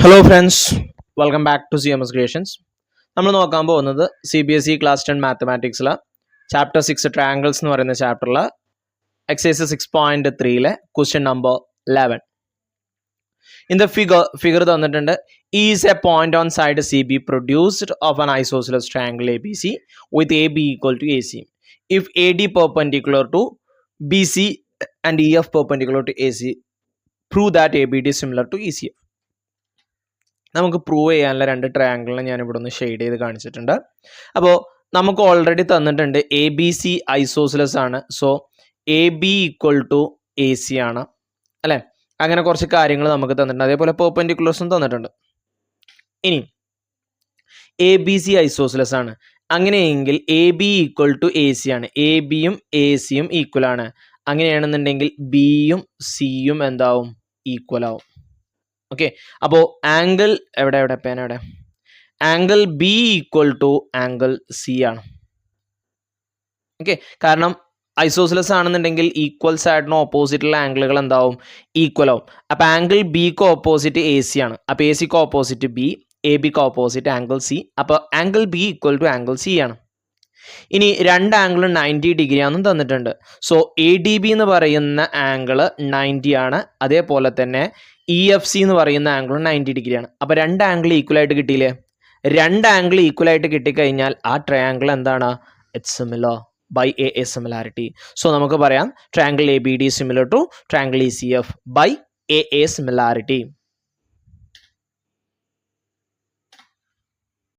Hello friends, welcome back to CMS creations. നമ്മൾ നോക്കാൻ പോകുന്നത് CBSE ക്ലാസ് 10 മാത്തമാറ്റിക്സിലെ ചാപ്റ്റർ 6 ട്രയാങ്കിൾസ് എന്ന് പറയുന്ന ചാപ്റ്ററിലെ exercise 6.3 question number 11. In the figure തന്നിട്ടുണ്ട്, is a point on side CB produced of an isosceles triangle ABC with AB equal to AC. If AD perpendicular to BC and EF perpendicular to AC, prove that ABD similar to ECF. നമുക്ക് prove ചെയ്യാനുള്ള രണ്ട് ട്രയാങ്കിളിനെ ഞാൻ ഇവിടെ ഒന്ന് shade ചെയ്ത് കാണിച്ചിട്ടുണ്ട്. അപ്പോൾ നമുക്ക് ഓൾറെഡി തന്നിട്ടുണ്ട് ABC ഐസോസിലസ് ആണ്. So AB equal to AC ആണ് അല്ലേ? അങ്ങനെ കുറച്ച് കാര്യങ്ങൾ നമുക്ക് തന്നിട്ടുണ്ട്. അതേപോലെ പെർപെൻഡിക്കുലർസും തന്നിട്ടുണ്ട്. ഇനി ABC ഐസോസിലസ് ആണ്, അങ്ങനെയെങ്കിൽ AB ഈക്വൽ ടു AC ആണ്. ABയും ACയും ഈക്വൽ ആണ്. അങ്ങനെയാണെന്നുണ്ടെങ്കിൽ Bയും Cയും എന്താവും? ഈക്വൽ ആവും. ഓക്കെ, അപ്പോൾ ആംഗിൾ എവിടെ angle B equal to angle C ആണ്. ഓക്കെ, കാരണം ഐസോസിലസ് ആണെന്നുണ്ടെങ്കിൽ ഈക്വൽ സൈഡിന് ഓപ്പോസിറ്റുള്ള ആംഗിളുകൾ എന്താവും? ഈക്വൽ ആവും. അപ്പോൾ ആംഗിൾ ബിക്ക് ഓപ്പോസിറ്റ് AC ആണ്. അപ്പോൾ ACക്ക് ഓപ്പോസിറ്റ് B, ABക്ക് ഓപ്പോസിറ്റ് ആംഗിൾ C. അപ്പോൾ angle B equal to angle C ആണ്. ഇനി രണ്ട് ആംഗിളും 90 ഡിഗ്രി ആണെന്നും തന്നിട്ടുണ്ട്. സോ ADB എന്ന് പറയുന്ന ആംഗിൾ 90 ആണ്. അതേപോലെ തന്നെ EFC എന്ന് പറയുന്ന ആംഗിളും 90 ഡിഗ്രിയാണ്. അപ്പോൾ രണ്ട് ആംഗിൾ ഈക്വൽ ആയിട്ട് കിട്ടിയില്ലേ? രണ്ട് ആംഗിൾ ഈക്വൽ ആയിട്ട് കിട്ടിക്കഴിഞ്ഞാൽ ആ ട്രയാംഗിൾ എന്താണ്? It's similar by AA similarity. So നമുക്ക് പറയാം triangle ABD similar to triangle ECF by AA similarity.